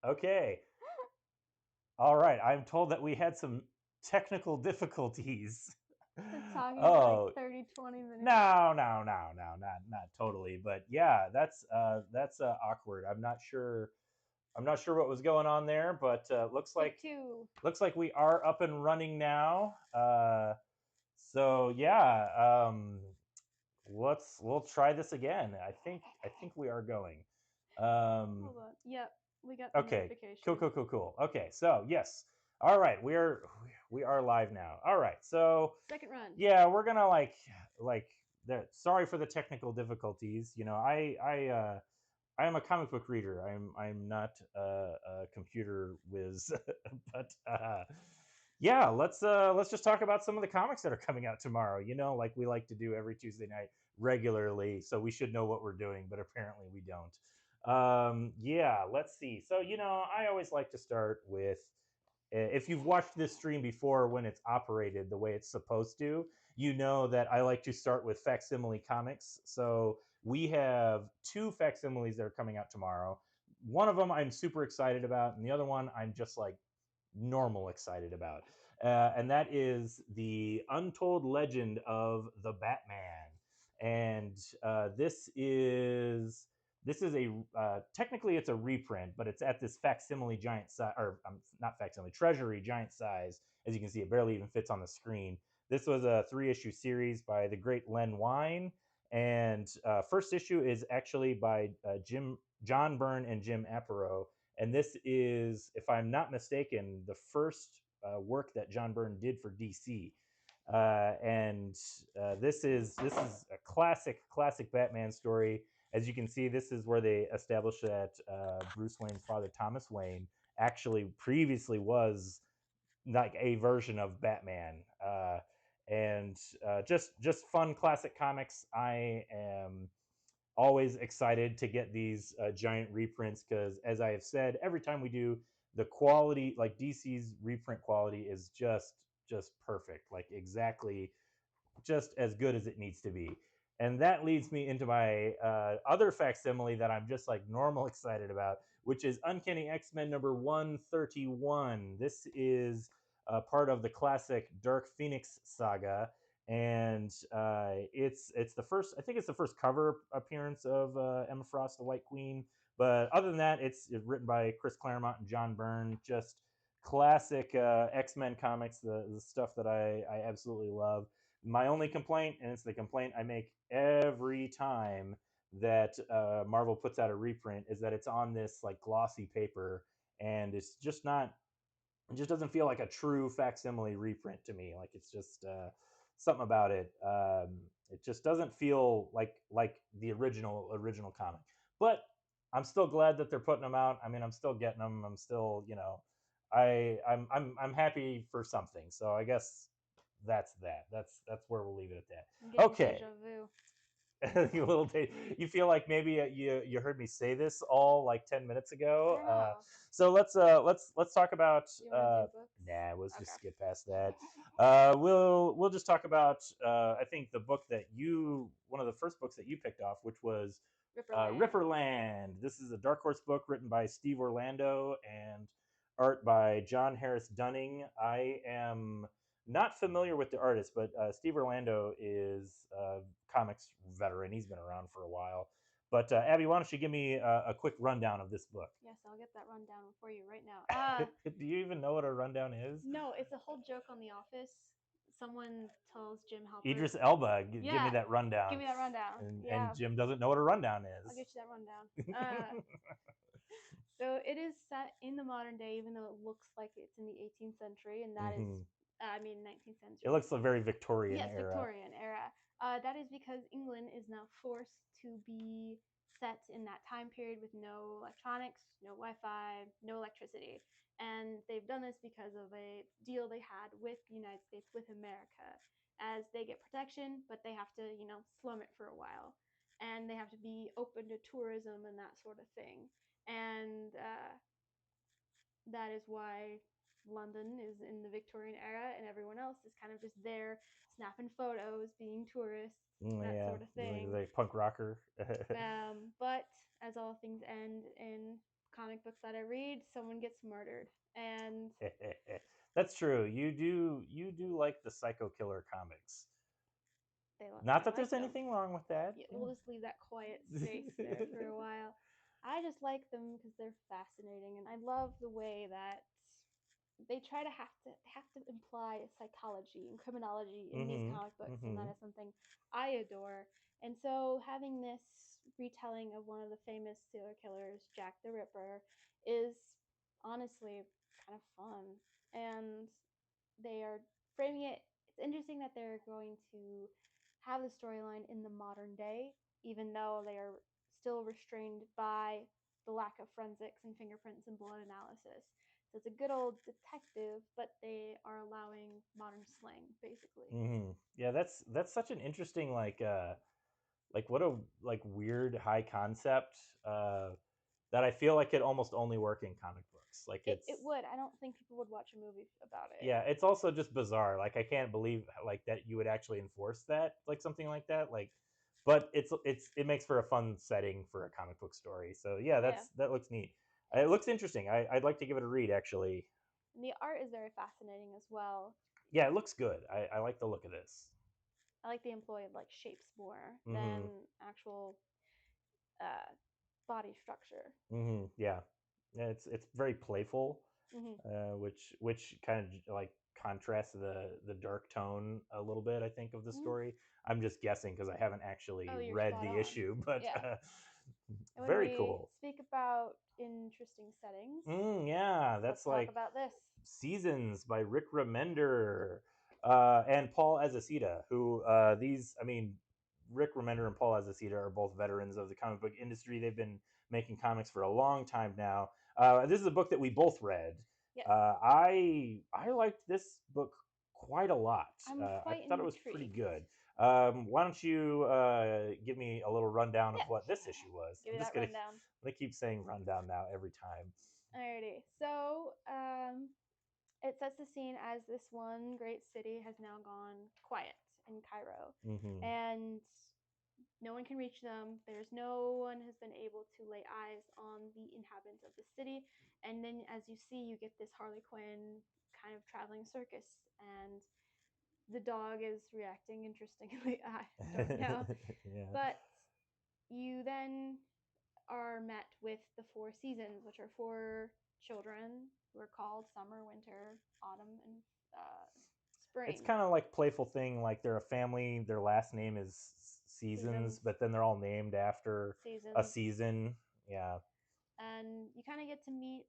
Okay. All right. I'm told that we had some technical difficulties. Been talking for like Oh, 30, 20 minutes. no, not totally. But yeah, that's awkward. I'm not sure what was going on there, but Take two. looks like we are up and running now. So yeah, we'll try this again. I think we are going. Hold on. Yep, we got the Okay, notification. cool. Okay, so yes, all right, we are live now. All right, so Second run. yeah, we're gonna like sorry for the technical difficulties. You know, I am a comic book reader. I'm not a computer whiz, but yeah, let's just talk about some of the comics that are coming out tomorrow. You know, like we like to do every Tuesday night regularly, so we should know what we're doing, but apparently we don't. Yeah, let's see. So you know, I always like to start with if you've watched this stream before when it's operated the way it's supposed to, you know that I like to start with facsimile comics. So we have two facsimiles that are coming out tomorrow. One of them I'm super excited about, and the other one I'm just like normal excited about. And that is the Untold Legend of the Batman. And this is a technically it's a reprint, but it's at this facsimile giant size, or not facsimile, treasury giant size. As you can see, it barely even fits on the screen. This was a 3-issue series by the great Len Wein, and first issue is actually by John Byrne and Jim Aparo, and this is, if I'm not mistaken, the first work that John Byrne did for DC. And this is a classic Batman story. As you can see, this is where they established that Bruce Wayne's father, Thomas Wayne, actually previously was like a version of Batman. And just fun classic comics. I am always excited to get these giant reprints because, as I have said, every time we do, the quality, like DC's reprint quality, is just perfect, like exactly just as good as it needs to be. And that leads me into my other facsimile that I'm just like normal excited about, which is Uncanny X-Men number 131. This is part of the classic Dark Phoenix saga, and it's the first. I think it's the first cover appearance of Emma Frost, the White Queen. But other than that, it's written by Chris Claremont and John Byrne. Just classic X-Men comics, the stuff that I absolutely love. My only complaint, and it's the complaint I make every time that Marvel puts out a reprint, is that it's on this like glossy paper, and it's just not. It just doesn't feel like a true facsimile reprint to me. Like it's just something about it. It just doesn't feel like the original comic. But I'm still glad that they're putting them out. I mean, I'm still getting them. I'm still, you know, I'm happy for something. So I guess that's that. That's where we'll leave it at that. I'm getting Okay. deja vu. You little you feel like maybe you heard me say this all like 10 minutes I ago. don't know. So let's talk about Do you want to do books? nah, let's just Okay. skip past that. We'll just talk about I think the book that you one of the first books that you picked off, which was Ripperland. Ripperland. This is a Dark Horse book written by Steve Orlando and art by John Harris Dunning. I am not familiar with the artist, but Steve Orlando is a comics veteran. He's been around for a while. But Abby, why don't you give me a quick rundown of this book? Yes, I'll get that rundown for you right now. Do you even know what a rundown is? No, it's a whole joke on The Office. Someone tells Jim Halpert, Idris Elba, give me yeah, that give rundown. me that rundown. And Yeah, Jim doesn't know what a rundown I'll is. get you that rundown. So it is set in the modern day, even though it looks like it's in the 18th century, and that is, Hmm. 19th It century. looks a very Victorian Yes, era. Victorian era. That is because England is now forced to be set in that time period with no electronics, no Wi-Fi, no electricity, and they've done this because of a deal they had with the United States, with America, as they get protection, but they have to, slum it for a while, and they have to be open to tourism and that sort of thing, and that is why London is in the Victorian era and everyone else is kind of just there snapping photos, being tourists, that Yeah, sort of like thing. punk rocker. But as all things end in comic books that I read, someone gets murdered, and That's true. You do like the Psycho Killer comics. Not I that like there's them. anything wrong with that. Yeah, we'll just leave that quiet space there for a while. I just like them because they're fascinating, and I love the way that they try to imply psychology and criminology in these Mhm. comic books, and that Mhm. is something I adore. And so having this retelling of one of the famous serial killers, Jack the Ripper, is honestly kind of fun. And they are framing it. It's interesting that they're going to have the storyline in the modern day, even though they are still restrained by the lack of forensics and fingerprints and blood analysis. So it's a good old detective, but they are allowing modern slang, basically. Mhm. Yeah, that's such an interesting like what a like weird high concept that I feel like it almost only work in comic books. Like It would. I don't think people would watch a movie about it. yeah, it's also just bizarre. Like I can't believe like that you would actually enforce that, like something like that. Like, but it makes for a fun setting for a comic book story. So yeah, Yeah. that looks neat. It looks interesting. I'd like to give it a read actually. And the art is very fascinating as well. Yeah, it looks good. I like the look of this. I like the employ of like shapes more than Mm-hmm. actual uh, body structure. Mm-hmm. Yeah. Yeah, it's very playful, Mm-hmm. which kind of like contrasts the dark tone a little bit. I think of the Mm-hmm. story. I'm just guessing because I haven't actually Oh, you're read spot the on. issue, but Yeah. And when very we cool. speak about interesting settings, Yeah, let's that's talk like about this. Seasons by Rick Remender and Paul Azaceta, who these, I mean, Rick Remender and Paul Azaceta are both veterans of the comic book industry. They've been making comics for a long time now. This is a book that we both read. Yes, I liked this book quite a lot. I'm I quite thought it was pretty intrigued. good. Why don't you give me a little rundown of Yeah, what this issue was? give I'm you just that gonna rundown. keep saying rundown now every time. Alrighty. So, it sets the scene as this one great city has now gone quiet in Cairo, Hmm. and no one can reach them. There's no one has been able to lay eyes on the inhabitants of the city. And then, as you see, you get this Harley Quinn kind of traveling circus, and the dog is reacting interestingly. I don't know. Yeah. But you then are met with the four seasons, which are four children who are called summer, winter, autumn, and It's spring kind of like playful thing. Like they're a family. Their last name is seasons. Seasons, but then they're all named after a Seasons. season. Yeah. And you kind of get to meet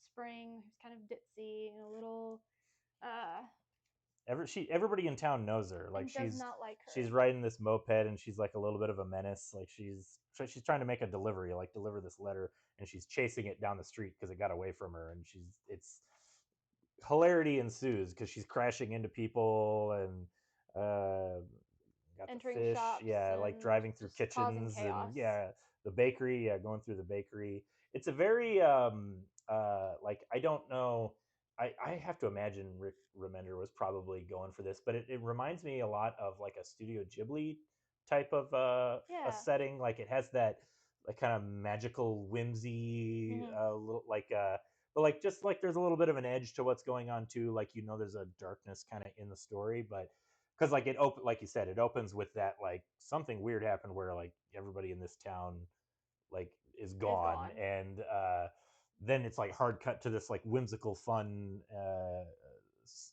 Spring, who's kind of ditzy and a little, uh, Everybody in town knows her. Like and does not like she's her. riding this moped and she's like a little bit of a menace. Like she's trying to make a delivery, like deliver this letter, and she's chasing it down the street because it got away from her. And it's hilarity ensues because she's crashing into people and got the Entering fish, shops yeah, like and driving through just causing kitchens and chaos. yeah, the bakery, yeah, going through the bakery. It's a very like I don't know. I have to imagine Rick Remender was probably going for this, but it reminds me a lot of like a Studio Ghibli type of a Yeah. setting. Like it has that like kind of magical whimsy, Mm-hmm. little like but like just like there's a little bit of an edge to what's going on too. Like there's a darkness kind of in the story, but because like like you said, it opens with that like something weird happened where like everybody in this town like is Is gone, gone. and then it's like hard cut to this like whimsical fun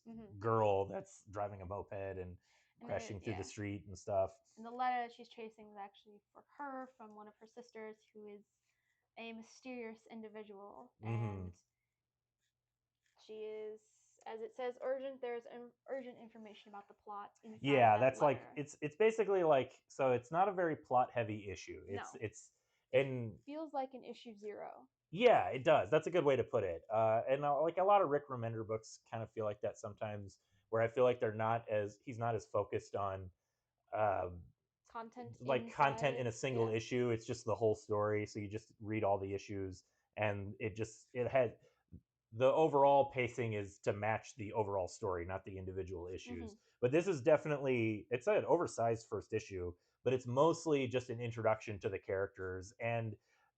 Mm-hmm. girl that's driving a moped and And crashing through the yeah. street and stuff. And the letter that she's chasing is actually for her from one of her sisters, who is a mysterious individual, Mm-hmm. and she is, as it says, urgent. There's urgent information about the plot inside Yeah, that that's like letter. it's basically like so it's not a very plot heavy issue. No, It's it and feels like an issue zero. yeah, it does. That's a good way to put it. And like a lot of Rick Remender books kind of feel like that sometimes, where I feel like he's not as focused on um, Content like content inside. in a single Yeah. issue. It's just the whole story. So you just read all the issues, and it had the overall pacing is to match the overall story, not the individual issues. Mm-hmm. But this is definitely it's an oversized first issue, but it's mostly just an introduction to the characters. And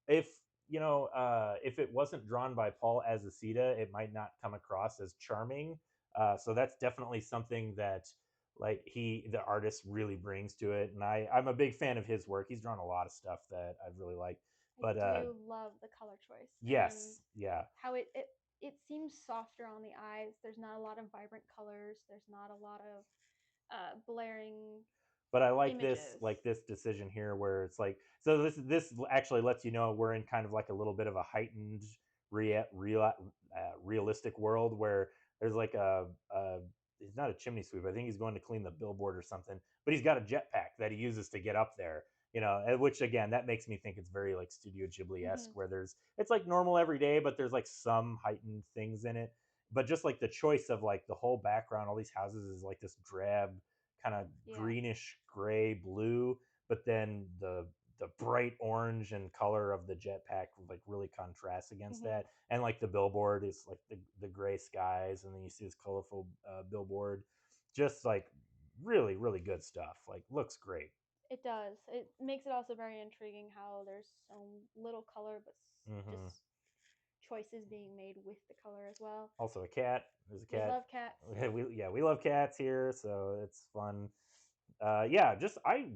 if if it wasn't drawn by Paul Azaceta, it might not come across as charming. So that's definitely something that like the artist really brings to it, and I'm a big fan of his work. He's drawn a lot of stuff that I really like. I But do love the color choice and yes, yeah. how it seems softer on the eyes. There's not a lot of vibrant colors. There's not a lot of blaring But I images. like this decision here where it's like, so this actually lets you know we're in kind of like a little bit of a heightened realistic world where there's like a he's not a chimney sweep. I think he's going to clean the billboard or something, but he's got a jetpack that he uses to get up there. Which again, that makes me think it's very like Studio Ghibli esque, Hmm. where it's like normal every day, but there's like some heightened things in it. But just like the choice of like the whole background, all these houses is like this drab kind of Yeah. greenish gray blue, but then the bright orange and color of the jetpack like really contrasts against Hmm. that, and like the billboard is like the gray skies, and then you see this colorful billboard, just like really really good stuff. Like looks great. It does. It makes it also very intriguing how there's so little color, but just Hmm. choices being made with the color as well. Also a cat. There's a We cat. love cats. We love cats here, so it's fun. Yeah, just I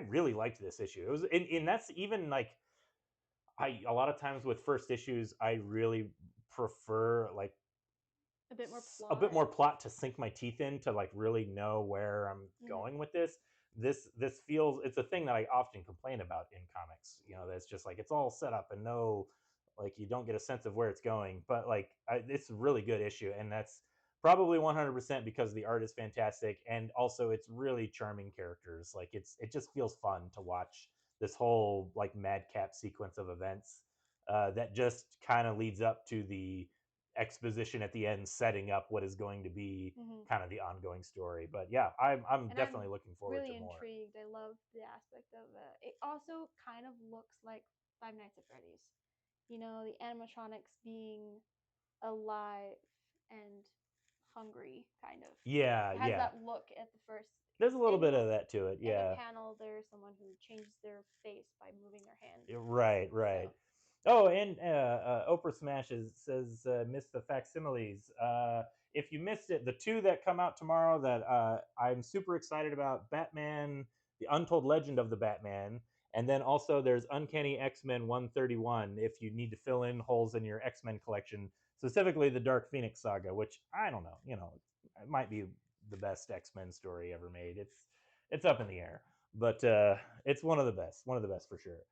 really liked this issue. It was, and that's even like I a lot of times with first issues, I really prefer like A bit more a bit plot. more plot to sink my teeth in to like really know where I'm Hmm. going with this. This feels, it's a thing that I often complain about in comics. That's just like it's all set up and no, like you don't get a sense of where it's going. But like it's a really good issue, and that's probably 100% because the art is fantastic, and also it's really charming characters. Like it just feels fun to watch this whole like madcap sequence of events that just kind of leads up to the exposition at the end, setting up what is going to be Hmm. kind of the ongoing story. But yeah, I'm And I'm definitely looking forward to really more. intrigued. I love the aspect of it. Also kind of looks like Five Nights at Freddy's. The animatronics being alive and hungry, kind of. Yeah, It has yeah. that look at the first. There's a little In bit of that to it. in a Yeah. panel, there's someone who changes their face by moving their hand. Right, right. So Oh, and Oprah Smashes says, "Missed the facsimiles. If you missed it, the two that come out tomorrow that I'm super excited about: Batman, The Untold Legend of the Batman, and then also there's Uncanny X-Men 131. If you need to fill in holes in your X-Men collection, specifically the Dark Phoenix saga, which I don't know, it might be the best X-Men story ever made. It's up in the air, but it's one of the best for sure.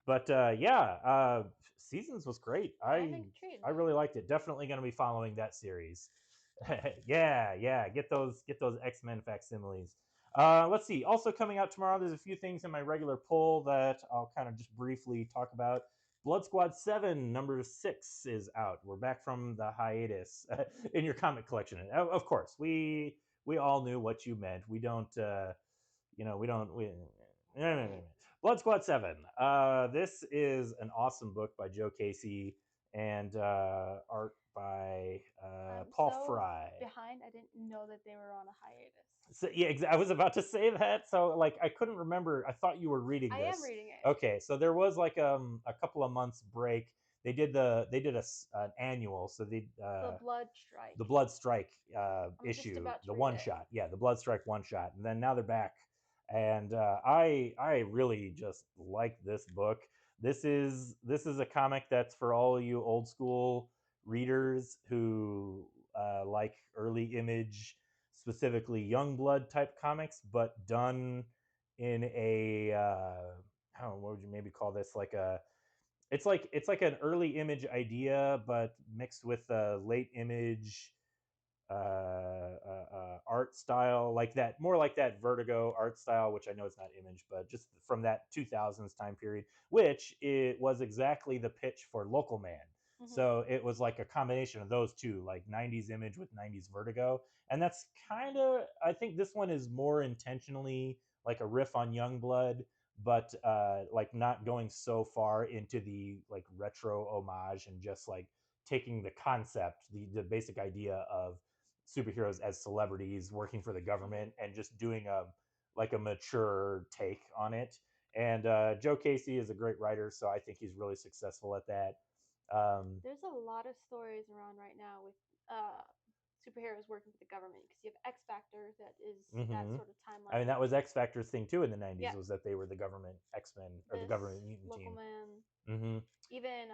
But yeah, Seasons was great. I'm intrigued. I really liked it. Definitely going to be following that series. Yeah, yeah. Get those X Men facsimiles. Let's see. Also coming out tomorrow, there's a few things in my regular pull that I'll kind of just briefly talk about. Blood Squad 7, number 6 is out. We're back from the hiatus in your comic collection. Of course, we all knew what you meant. We don't we don't we no, no, no, no. Blood Squad 7. This is an awesome book by Joe Casey and art by I'm Paul so Fry. behind. I didn't know that they were on a hiatus. So, yeah, I was about to say that. So like I couldn't remember. I thought you were reading I am this. reading it. Okay, so there was like a couple of months break. They did an annual. So The Blood Strike. the Blood Strike I'm just issue, about to the read one it. shot. Yeah, the Blood Strike one shot, and then now they're back, and I really just like this book. This is a comic that's for all of you old school readers who like early Image, specifically Young Blood type comics, but done in a I don't know, what would you maybe call this, like a it's like an early Image idea, but mixed with a late Image art style, like that, more like that Vertigo art style, which I know it's not Image, but just from that 2000s time period, which it was exactly the pitch for Local Man. Hmm. So it was like a combination of those two, like 90s Image with 90s Vertigo. And that's kind of, I think this one is more intentionally like a riff on Youngblood, but like not going so far into the like retro homage, and just like taking the concept, the basic idea of superheroes as celebrities working for the Hmm. government, and just doing a like a mature take on it. And Joe Casey is a great writer, so I think he's really successful at that. There's a lot of stories around right now with superheroes working with the government because you have X Factor that is that hmm sort of I mean, timeline. that was X Factor's thing too in the '90s, Yeah, was that they were the government X Men or the this government mutant Local team. Man, hmm even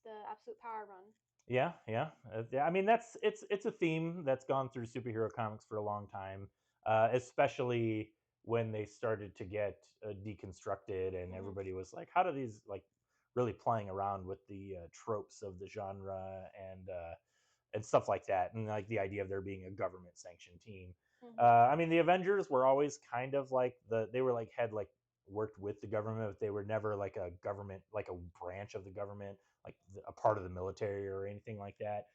the Absolute Power run. Yeah, yeah, yeah. I mean, it's a theme that's gone through superhero comics for a long time, especially when they started to get deconstructed, and Hmm. everybody was like, "How do these like really playing around with the tropes of the genre and stuff like that, and like the idea of there being a government sanctioned team." Hmm. I mean, the Avengers were always kind of like they were like had like worked with the government, but they were never like a government, like a branch of the government, like a part of the military or anything like that.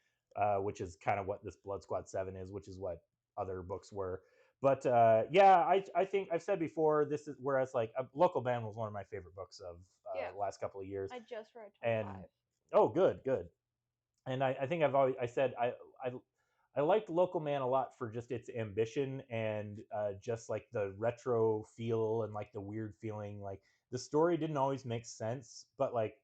Which is kind of what this Blood Squad 7 is, which is what other books were. But yeah, I think I've said before, this is whereas like Local Band was one of my favorite books of Yeah, the last couple of years. I just read And 25. oh, good, good. And I think I've always I said I I liked Local Man a lot for just its ambition and just like the retro feel and like the weird feeling. Like the story didn't always make sense, but like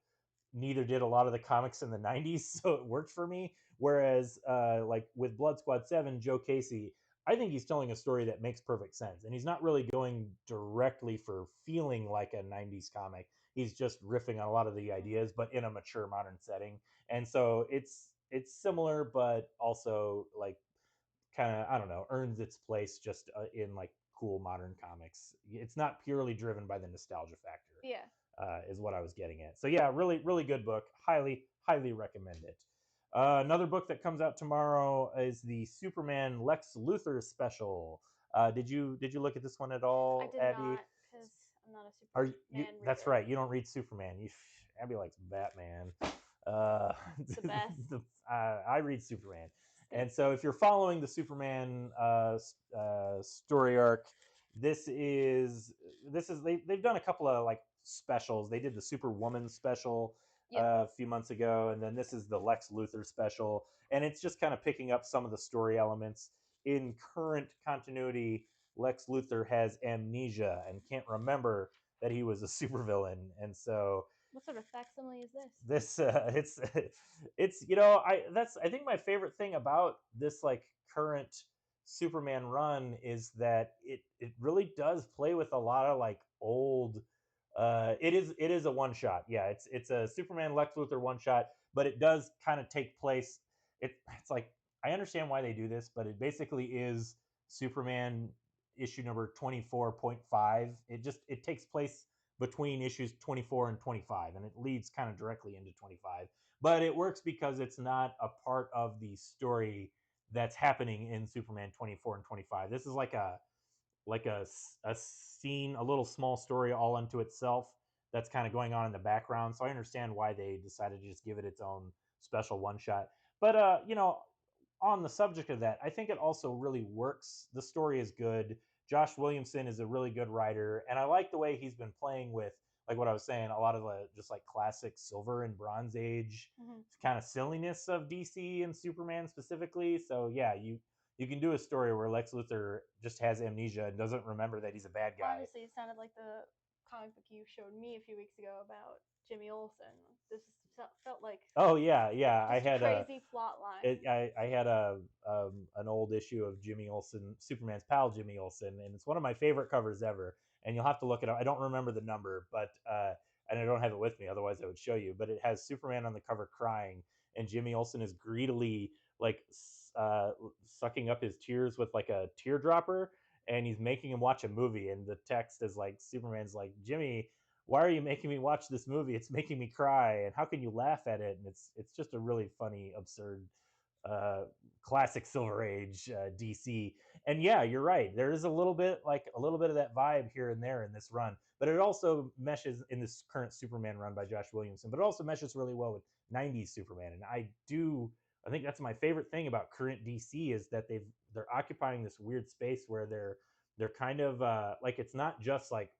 neither did a lot of the comics in the '90s, so it worked for me. Whereas like with Blood Squad 7, Joe Casey, I think he's telling a story that makes perfect sense, and he's not really going directly for feeling like a '90s comic. He's just riffing on a lot of the Hmm. ideas, but in a mature modern setting. And so it's similar, but also like kind of I don't know earns its place just in like cool modern comics. It's not purely driven by the nostalgia factor, Yeah. is what I was getting at. So yeah, really really good book. Highly recommend it. Another book that comes out tomorrow is the Superman Lex Luthor special. Did you look at this one at I all, did Abby? not because I'm not a Are you? Superman That's reader. right. You don't read Superman. Abby likes Batman. Uh, It's the best. I read Superman, Same. and so if you're following the Superman story arc, this is they've done a couple of like specials. They did the Superwoman special Yep. a few months ago, and then this is the Lex Luthor special, and it's just kind of picking up some of the story elements in current continuity. Lex Luthor has amnesia and can't remember that he was a supervillain, and so What sort of facsimile is this? this it's I think my favorite thing about this like current Superman run is that it really does play with a lot of like old it is a one shot. Yeah, it's a Superman Lex Luthor one shot, but it does kind of take place it's like I understand why they do this, but it basically is Superman issue number 24.5. It takes place between issues 24 and 25, and it leads kind of directly into 25, but it works because it's not a part of the story that's happening in Superman 24 and 25. This is like a scene, a little small story all unto itself that's kind of going on in the background. So I understand why they decided to just give it its own special one shot. But on the subject of that, I think it also really works. The story is good. Josh Williamson is a really good writer, and I like the way he's been playing with, like what I was saying, a lot of the just like classic Silver and Bronze Age Hmm. kind of silliness of DC and Superman specifically. So yeah, you can do a story where Lex Luthor just has amnesia and doesn't remember that he's a bad guy. Honestly, it sounded like the comic book you showed me a few weeks ago about Jimmy Olsen. This felt like Oh yeah, yeah. I just a had a crazy plot line. it, I had a an old issue of Jimmy Olsen, Superman's pal Jimmy Olsen, and it's one of my favorite covers ever. And you'll have to look it up. I don't remember the number, but and I don't have it with me. Otherwise, I would show you. But it has Superman on the cover crying, and Jimmy Olsen is greedily like sucking up his tears with like a teardropper, and he's making him watch a movie. And the text is like Superman's like, Jimmy, why are you making me watch this movie? It's making me cry, and how can you laugh at it? And it's just a really funny, absurd, uh, classic Silver Age DC. And yeah, you're right. There is a little bit of that vibe here and there in this run, but it also meshes in this current Superman run by Josh Williamson. But it also meshes really well with '90s Superman, and I think that's my favorite thing about current DC is that they're occupying this weird space where they're kind of like it's not just like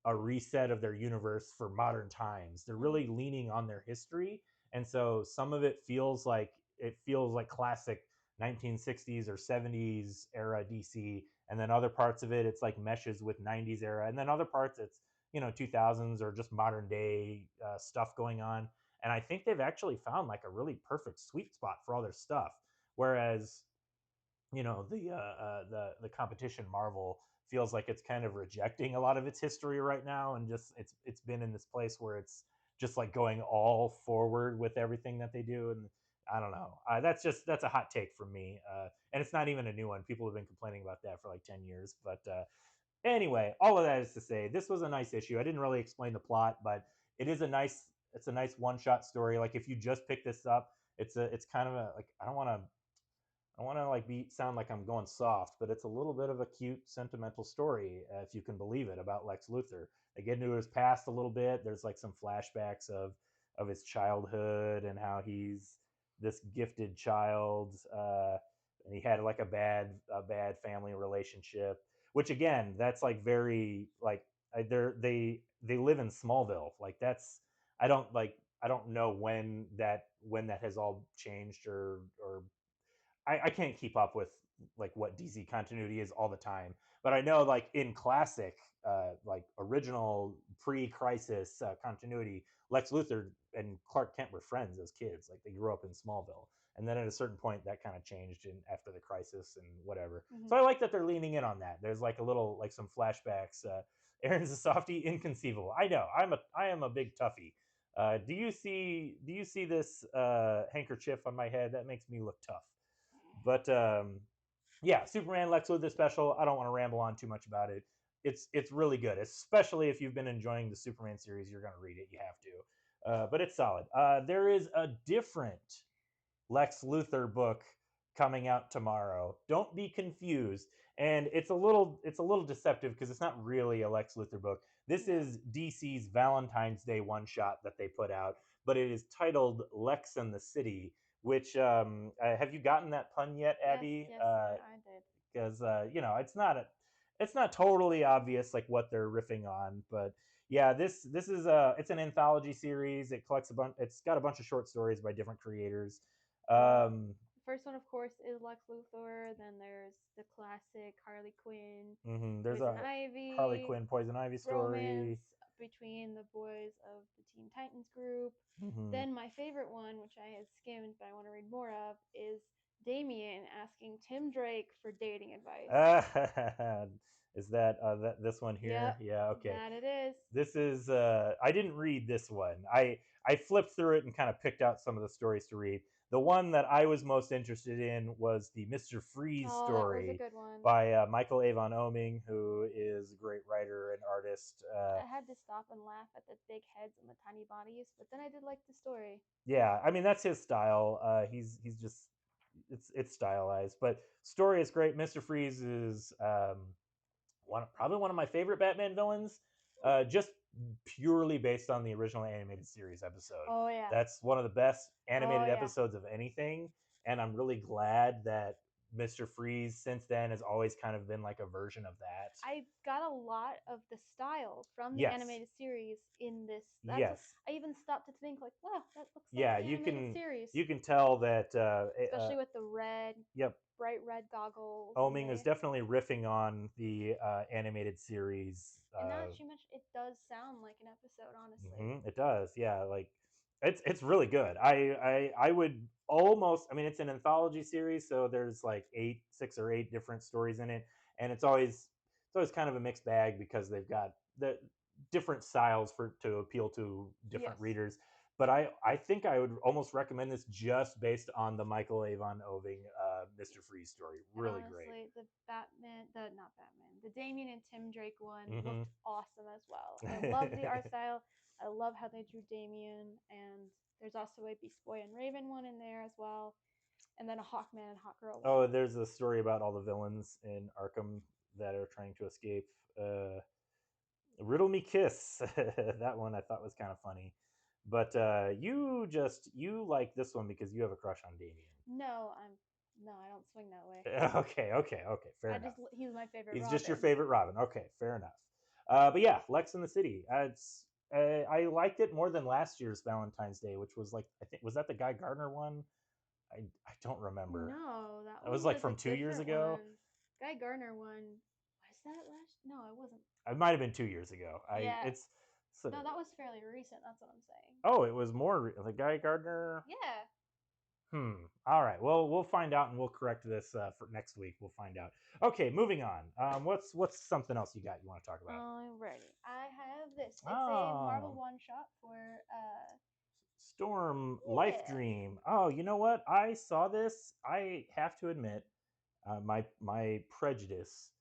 a reset of their universe for modern times. They're Hmm. really leaning on their history, and so some of it feels like classic 1960s or 70s era DC, and then other parts of it's like meshes with '90s era, and then other parts 2000s or just modern day stuff going on. And I think they've actually found like a really perfect sweet spot for all their stuff. Whereas the competition Marvel feels like it's kind of rejecting a lot of its history right now, and just it's been in this place where it's just like going all forward with everything that they do. And I don't know, that's a hot take from me, and it's not even a new one. People have been complaining about that for like 10 years. But anyway, all of that is to say this was a nice issue. I didn't really explain the plot, but it's a nice one shot story. Like if you just pick this up, it's kind of a, like, I don't want to like be sound like I'm going soft, but it's a little bit of a cute, sentimental story, if you can believe it, about Lex Luthor. They get into his past a little bit. There's like some flashbacks of his childhood and how he's this gifted child, and he had like a bad family relationship. Which again, that's like very like they live in Smallville. Like that's I don't know when that has all changed or I can't keep up with like what DC continuity is all the time, but I know like in classic, like original pre-crisis continuity, Lex Luthor and Clark Kent were friends as kids. Like they grew up in Smallville, and then at a certain point that kind of changed in after the crisis and whatever. Hmm. So I like that they're leaning in on that. There's like a little like some flashbacks. Aaron's a softie, inconceivable. I know. I am a big toughie. Do you see this handkerchief on my head? That makes me look tough. But yeah, Superman Lex Luthor special. I don't want to ramble on too much about it. It's really good, especially if you've been enjoying the Superman series. You're gonna read it. You have to. But it's solid. There is a different Lex Luthor book coming out tomorrow. Don't be confused. And it's a little deceptive because it's not really a Lex Luthor book. This No. is DC's Valentine's Day one shot that they put out, but it is titled Lex and the City. Which have you gotten that pun yet, Yes, Abby? yes, I did. Because it's not totally obvious like what they're riffing on, but yeah, this is it's an anthology series. It collects a bunch. It's got a bunch of short stories by different creators. Well, Um, the first one, of course, is Lex Luthor. Then there's the classic Harley Quinn, there's Poison a Harley Ivy, Quinn Poison Ivy romance story. between the boys of the Teen Titans group. Hmm Then my favorite one, which I had skimmed but I want to read more of, is Damien asking Tim Drake for dating advice. Is that this one here? Yep, Yeah. Okay. that it is. This is I didn't read this one. I flipped through it and kind of picked out some of the stories to read. The one that I was most interested in was the Mr. Freeze Oh, that was a story good one. by Michael Avon Oeming, who is a great writer and artist. I had to stop and laugh at the big heads and the tiny bodies, but then I did like the story. Yeah, I mean that's his style. He's just it's stylized, but story is great. Mr. Freeze is probably one of my favorite Batman villains, just purely based on the original animated series episode. Oh yeah. That's one of the best Oh animated yeah. episodes of anything, and I'm really glad that Mr. Freeze since then has always kind of been like a version of that. I got a lot of the style from the Yes, animated series in this. yes, I even stopped to think like, wow, that looks like yeah. the You animated can series, you can tell that. especially with the red, Yep, bright red goggles and Oeming is the. definitely riffing on the animated series. And now that you mention, it does sound like an episode, honestly. It does, yeah. Like it's really good. I would almost. I mean, it's an anthology series, so there's like 6 or 8 different stories in it, and it's always kind of a mixed bag because they've got the different styles for to appeal to different Yes. readers. But I think I would almost recommend this just based on the Michael Avon Oving Mr. Freeze story. And Really great. honestly, the not Batman, the Damien and Tim Drake one Hmm looked awesome as well. I love the art style. I love how they drew Damien, and there's also a Beast Boy and Raven one in there as well, and then a Hawkman and Hawkgirl one. Oh, there's a story about all the villains in Arkham that are trying to escape. Riddle Me Kiss. That one I thought was kind of funny. But you like this one because you have a crush on Damien. No, I don't swing that way. Okay. Fair I enough. just he's my favorite He's just your Robin. favorite Robin. Okay, fair enough. But yeah, Lex in the City. I liked it more than last year's Valentine's Day, which was like I think was that the Guy Gardner one? I don't remember. No, that That one was like was a from 2 years different ago. one. Guy Gardner one. Was that last? No, it wasn't. It might have been 2 years ago. Yeah. It's so, No, that was fairly recent. That's what I'm saying. oh, it was more the Guy Gardner. Yeah. All right. Well, we'll find out, and we'll correct this for next week. We'll find out. Okay, moving on. What's something else you got you want to talk about? Alrighty. I have this. It's a Marvel Oh, one shot for Storm Life yeah. Dream. Oh, you know what? I saw this. I have to admit, my prejudice,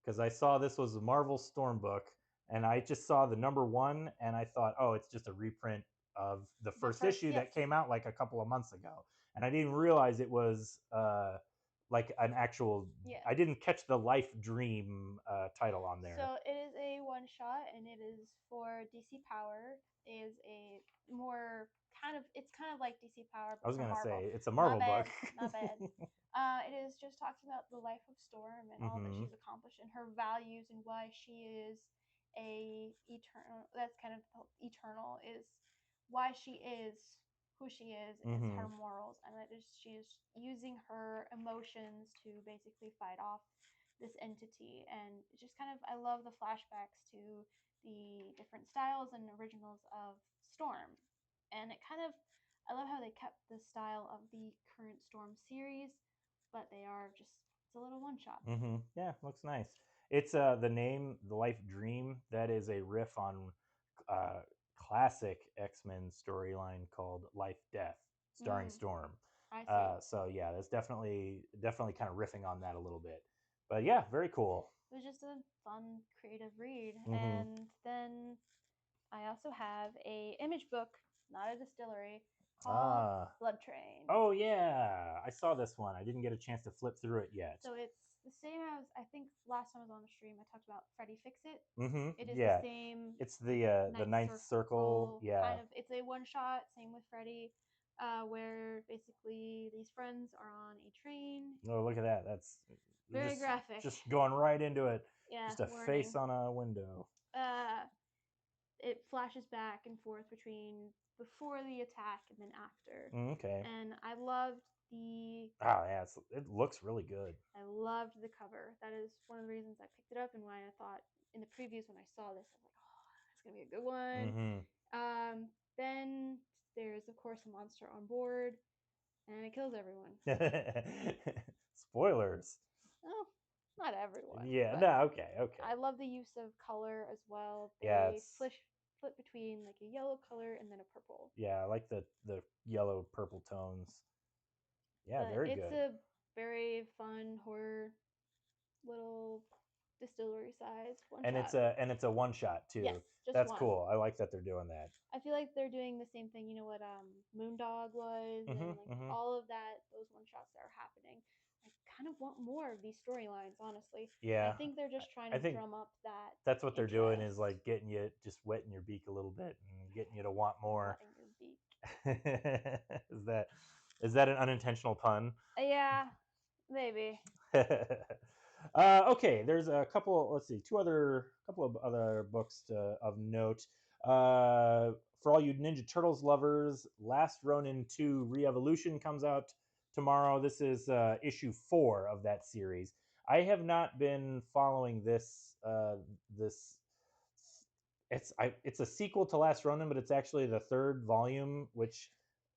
because I saw this was a Marvel Storm book, and I just saw the number one, and I thought, oh, it's just a reprint of the The first first, issue yes. that came out like a couple of months ago, and I didn't realize it was like an actual. Yeah. I didn't catch the Life Dream title on there. So it is a one shot, and it is for DC Power. It is a more kind of, it's kind of like DC Power, I but was for gonna Marvel. say it's a Marvel Not bad, book. not bad. It is just talking about the life of Storm and all that Mm-hmm. she's accomplished and her values and why she is a eternal. That's kind of eternal, is why she is who she is, and it's her Mm-hmm. morals, and that is she is using her emotions to basically fight off this entity. And it's just kind of, I love the flashbacks to the different styles and originals of Storm, and it kind of, I love how they kept the style of the current Storm series, but they are just, it's a little one shot. Mm-hmm. Yeah, looks nice. It's the name, the Life Dream. That is a riff on uh, classic X-Men storyline called Life Death, starring Storm. I see. So yeah, that's definitely kind of riffing on that a little bit. But yeah, very cool. It was just a fun, creative read. Mm-hmm. And then I also have a image book, not a distillery, called Ah. Blood Train. Oh yeah, I saw this one. I didn't get a chance to flip through it yet. So it's the same as, I think last time I was on the stream I talked about Freddy Fix It. Mm-hmm. It is Yeah, the same. it's Like the ninth ninth circle. circle Yeah. kind of. It's a one shot. Same with Freddy, where basically these friends are on a train. Oh, look at that. That's Very just graphic. just going right into it. Yeah, Just a warning. face on a window. Uh, it flashes back and forth between before the attack and then after. Okay. And I loved the Oh yeah, it looks really good. I loved the cover. That is one of the reasons I picked it up, and why I thought in the previews when I saw this, I was like, oh, it's gonna be a good one. Mm-hmm. Then there's of course a monster on board, and it kills everyone. Spoilers. Oh, not everyone. Yeah. But No. Okay. Okay. I love the use of color as well. Yeah. They It's flip between like a yellow color and then a purple. yeah. I like the yellow purple tones. Yeah. But Very it's good. a very fun horror little distillery size one And shot. it's a one shot too. Yes, just That's one. cool. I like that they're doing that. I feel like they're doing the same thing. You know what Moondog was, and like Mm-hmm. all of that. Those one shots that are happening. I kind of want more of these storylines. Honestly, I Yeah. think they're just trying I to think drum up that that's what they're doing, is interest. like getting you, just wetting your beak a little bit and getting you to want more. Wetting your beak. is that is that an unintentional pun? Yeah, maybe. Okay, there's a couple. Let's see, couple of other books of note. For all you Ninja Turtles lovers, Last Ronin 2 Re-Evolution comes out tomorrow. This is issue 4 of that series. I have not been following this. This it's a sequel to Last Ronin, but it's actually the third volume, which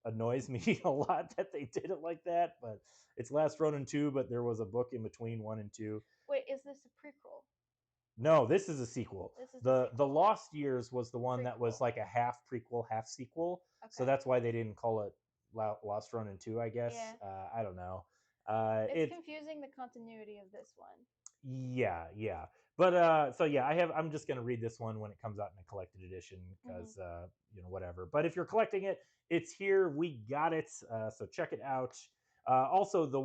annoys me a lot that they did it like that. But it's Last Ronin 2, but there was a book in between 1 and 2. Wait, is this a prequel? No, this is a sequel. This is The Lost Years was the one that was Prequel. like a half prequel, half sequel. So Okay. that's why they didn't call it Lost Ronin 2, I guess. Yeah. I don't know. It's confusing the continuity of this one. Yeah. But so yeah, I'm just gonna read this one when it comes out in a collected edition, because whatever. But if you're collecting it, it's here. We got it. So check it out. Also, the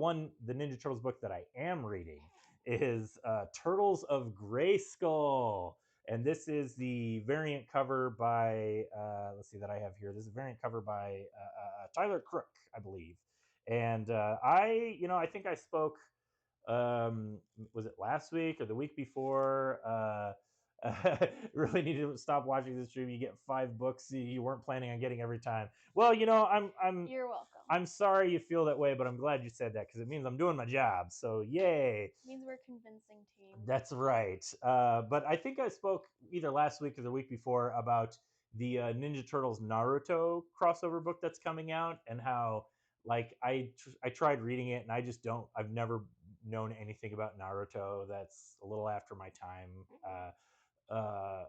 Ninja Turtles book that I am reading is Turtles of Grayskull, and this is the variant cover by let's see that I have here. This is a variant cover by Tyler Crook, I believe. And I think I spoke, was it last week or the week before, really need to stop watching the stream. You get 5 books you weren't planning on getting every time. Well, you know, You're welcome. I'm sorry you feel that way, but I'm glad you said that because it means I'm doing my job. So yay. Means we're a convincing team. That's right. But I think I spoke either last week or the week before about the Ninja Turtles Naruto crossover book that's coming out, and how like I tried reading it and I just don't. I've never known anything about Naruto. That's a little after my time. Uh,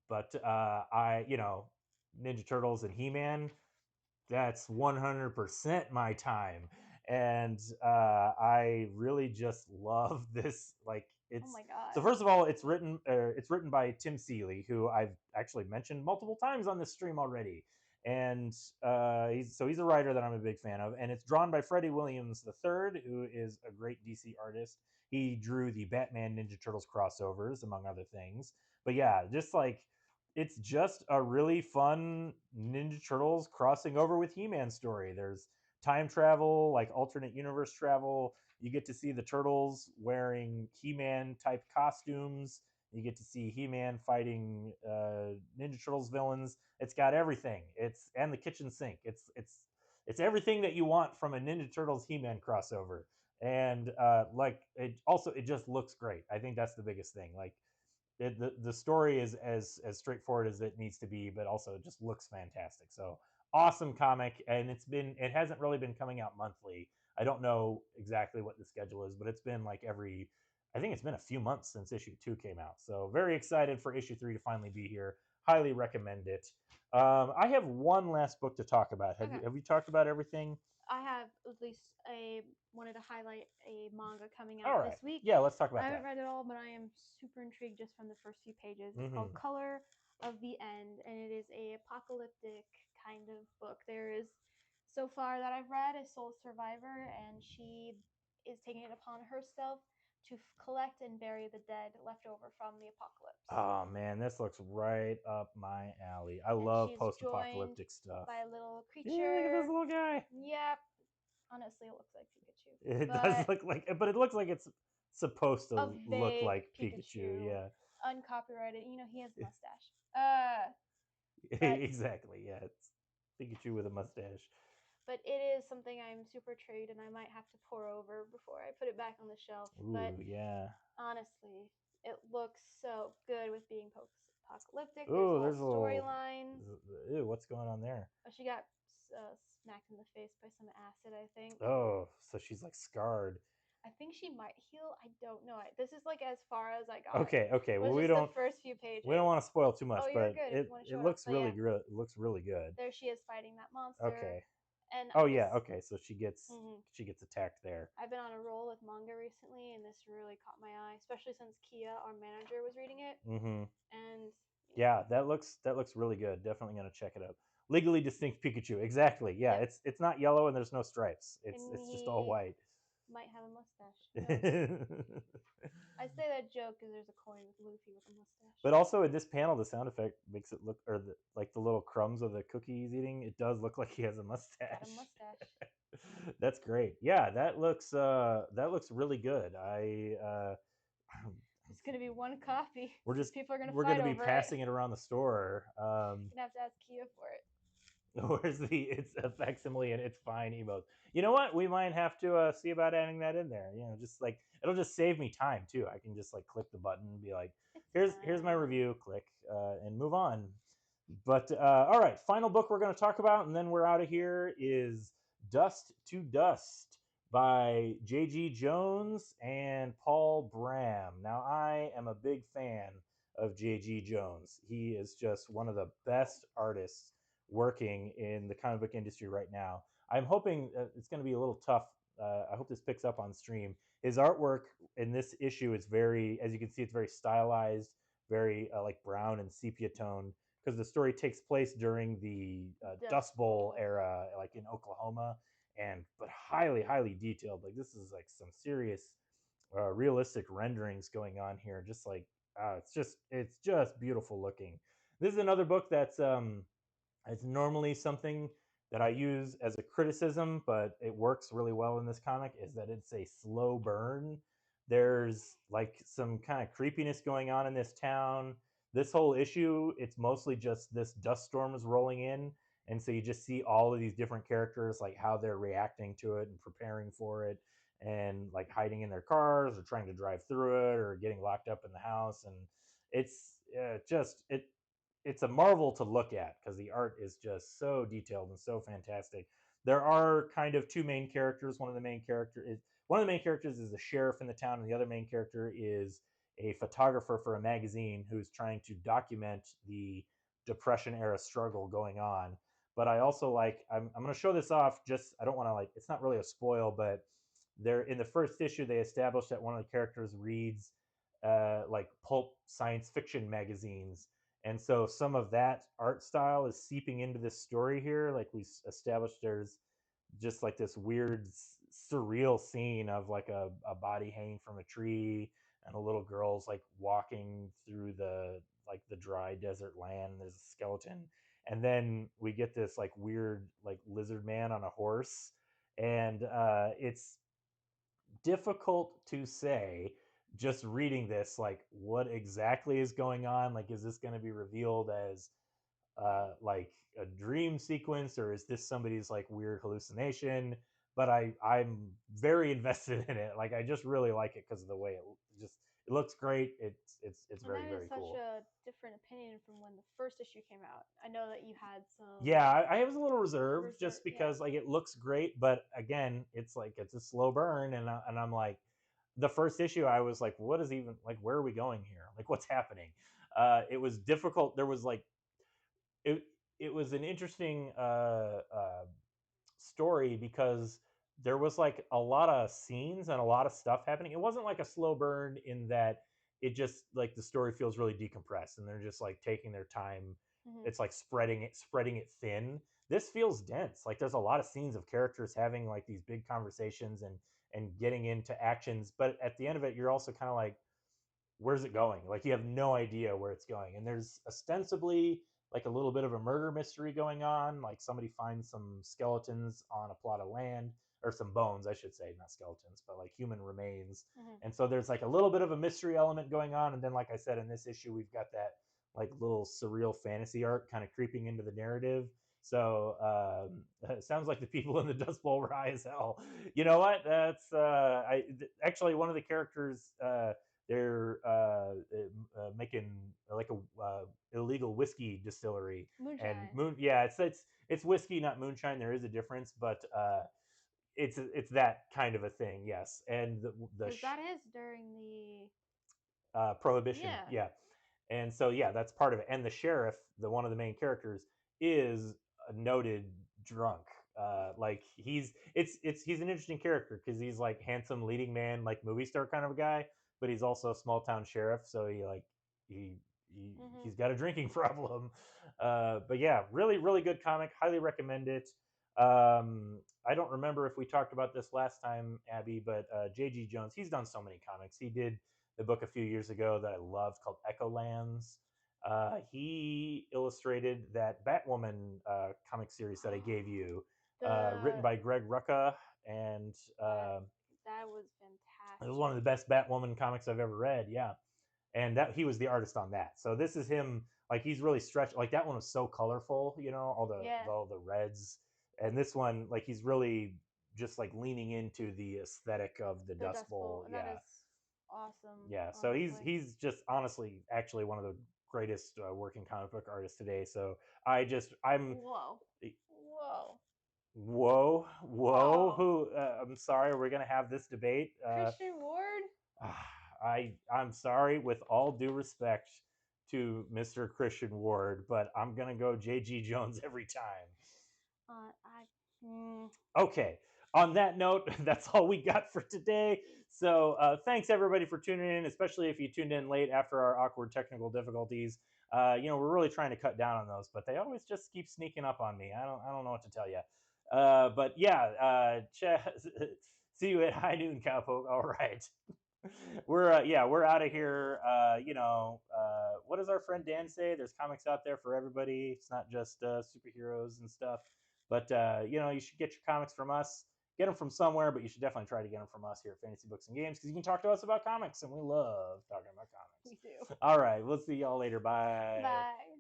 but I, you know, Ninja Turtles and He Man, that's 100% my time. And I really just love this. Like, Oh it's my god. so first of all, it's written by Tim Seeley, who I've actually mentioned multiple times on this stream already. And he's a writer that I'm a big fan of, and it's drawn by Freddie Williams III, who is a great DC artist. He drew the Batman Ninja Turtles crossovers, among other things. But yeah, just like it's just a really fun Ninja Turtles crossing over with He-Man story. There's time travel, like alternate universe travel. You get to see the turtles wearing He-Man type costumes. You get to see He-Man fighting Ninja Turtles villains. It's got everything. It's and the kitchen sink. It's everything that you want from a Ninja Turtles He-Man crossover. And like it just looks great. I think that's the biggest thing. Like the story is as straightforward as it needs to be, but also it just looks fantastic. So awesome comic, and it hasn't really been coming out monthly. I don't know exactly what the schedule is, but it's been like every I think it's been a few months since issue 2 came out. So very excited for issue 3 to finally be here. Highly recommend it. I have one last book to talk about. Okay. Have you talked about everything? I have at least wanted to highlight a manga coming All out right. this week. Yeah, let's talk I about haven't that. read it all, but I am super intrigued just from the first few pages. It's called Mm-hmm. Color of the End, and it is a apocalyptic kind of book. There is so far that I've read a sole survivor, and she is taking it upon herself to collect and bury the dead left over from the apocalypse. Oh man, this looks right up my alley. I And love she's joined post-apocalyptic stuff. by a little Yeah, look at this creature. little guy. Yep. Honestly, it looks like Pikachu. It does But look like, but it looks like it's supposed a to look vague like Pikachu. Pikachu, Yeah, uncopyrighted. You know, he has a mustache. But exactly. Yeah, it's Pikachu with a mustache. but it is something I'm super intrigued, and I might have to pour over before I put it back on the shelf. Ooh, But yeah. honestly, it looks so good with being post-apocalyptic. There's Ooh, whole there's a little. storylines. Ew, what's going on there? Oh, she got smacked in the face by some acid, I think. Oh, so she's like scarred. I think she might heal. I don't know. This is like as far as I got. Okay, okay. It Well, was just the first few pages. we don't want to spoil too much, Oh, you're but good if you want to show it it off. looks But really yeah, good. It looks really good. there she is fighting that monster. Okay. And Oh yeah. Okay. So she gets Mhm. she gets attacked there. I've been on a roll with manga recently, and this really caught my eye, especially since Kia, our manager, was reading it. Mm-hmm. And Yeah, that looks really good. Definitely gonna check it out. Legally distinct Pikachu. Exactly. Yeah, yep. it's not yellow and there's no stripes. And It's just all he white. might have a mustache. I say that joke because there's a coin with Luffy with a mustache. But also in this panel, the sound effect makes it look, or like the little crumbs of the cookie he's eating, it does look like he has a mustache. Got a mustache. That's great. Yeah, that looks really good. It's gonna be one copy. People are gonna we're fight gonna be over passing it around the store. Gonna have to ask Kia for it. Where's it's a facsimile and it's fine emote. You know what? We might have to see about adding that in there. You know, just like it'll just save me time too. I can just like click the button and be like, here's my review, click, and move on. But all right, final book we're going to talk about, and then we're out of here is Dust to Dust by J.G. Jones and Paul Bram. Now, I am a big fan of J.G. Jones. He is just one of the best artists working in the comic book industry right now. I'm hoping it's going to be a little tough. I hope this picks up on stream. His artwork in this issue is very, as you can see, it's very stylized, very like brown and sepia toned, because the story takes place during the Dust Bowl era, like in Oklahoma, and but highly detailed. Like this is like some serious, realistic renderings going on here. Just like it's just beautiful looking. This is another book that's it's normally something that I use as a criticism, but it works really well in this comic, is that it's a slow burn. There's like some kind of creepiness going on in this town. This whole issue, it's mostly just this dust storm is rolling in, and so you just see all of these different characters, like how they're reacting to it and preparing for it, and like hiding in their cars or trying to drive through it or getting locked up in the house. And it's just it's a marvel to look at because the art is just so detailed and so fantastic. There are kind of two main characters. One of the main characters is the sheriff in the town, and the other main character is a photographer for a magazine who's trying to document the Depression era struggle going on. But I also like I'm going to show this off. Just I don't want to like it's not really a spoil, but they're in the first issue they established that one of the characters reads like pulp science fiction magazines, and so some of that art style is seeping into this story here. Like we established, there's just like this weird surreal scene of like a body hanging from a tree and a little girl's like walking through the like the dry desert land. There's a skeleton, and then we get this like weird like lizard man on a horse, and it's difficult to say just reading this like what exactly is going on. Like, is this going to be revealed as like a dream sequence, or is this somebody's like weird hallucination? But I'm very invested in it. Like, I just really like it because of the way just it looks great. It's And very, that is very such cool. a different opinion from when the first issue came out. I know that you had some Yeah, I was a little reserved reserve. just Yeah. because like it looks great, but again, it's like it's a slow burn, and I'm like, the first issue, I was like, what is even like, where are we going here? Like, what's happening? It was difficult. There was like it it was an interesting story because there was like a lot of scenes and a lot of stuff happening. It wasn't like a slow burn in that it just like the story feels really decompressed and they're just like taking their time. Hmm. It's like spreading it thin. This feels dense. Like there's a lot of scenes of characters having like these big conversations and getting into actions, but at the end of it you're also kind of like, where's it going? Like you have no idea where it's going. And there's ostensibly like a little bit of a murder mystery going on. Like somebody finds some skeletons on a plot of land, or some bones, I should say, not skeletons, but like human remains. Hmm. And so there's like a little bit of a mystery element going on. And then, like I said, in this issue, we've got that like little surreal fantasy art kind of creeping into the narrative. So it sounds like the people in the Dust Bowl were high as hell. You know what? That's actually one of the characters. They're making like a illegal whiskey distillery. And Moonshine. moon, yeah, it's whiskey, not moonshine. There is a difference, but it's that kind of a thing. Yes, and the Because that is during the. prohibition, Yeah. yeah. And so yeah, that's part of it. And the sheriff, the one of the main characters, is a noted drunk. Like he's an interesting character because he's like handsome leading man, like movie star kind of a guy, but he's also a small town sheriff, so he Hmm. he's got a drinking problem. But yeah, really really good comic. Highly recommend it. I don't remember if we talked about this last time, Abby, but J.G. Jones, he's done so many comics. He did the book a few years ago that I loved called Echolands. He illustrated that Batwoman comic series that I gave you, written The by Greg Rucka, and that uh, that was it was one of the fantastic. best Batwoman comics I've ever read. Yeah, and that he was the artist on that. So this is him. Like he's really stretched. Like that one was so colorful, Yeah. all the reds, and this one, like he's really just like leaning into the aesthetic of the The Dust Dust Bowl, Bowl. and that Yeah, is awesome. yeah. So Honestly. he's just honestly actually one of the greatest working comic book artists today. So I'm Whoa. Whoa. whoa. Whoa. Who? I'm sorry. We're gonna have this debate. Christian Ward. I'm sorry, with all due respect to Mr. Christian Ward, but I'm gonna go J.G. Jones every time. I. Mm, Okay. On that note, that's all we got for today. So thanks everybody for tuning in, especially if you tuned in late after our awkward technical difficulties. We're really trying to cut down on those, but they always just keep sneaking up on me. I don't know what to tell you. But yeah, see you at high noon, cowpoke. All right. We're out of here. What does our friend Dan say? There's comics out there for everybody. It's not just superheroes and stuff. But you should get your comics from us. get them from somewhere, but you should definitely try to get them from us here at Fantasy Books and Games because you can talk to us about comics, and we love talking about comics. We do. All right, we'll see y'all later. Bye. Bye.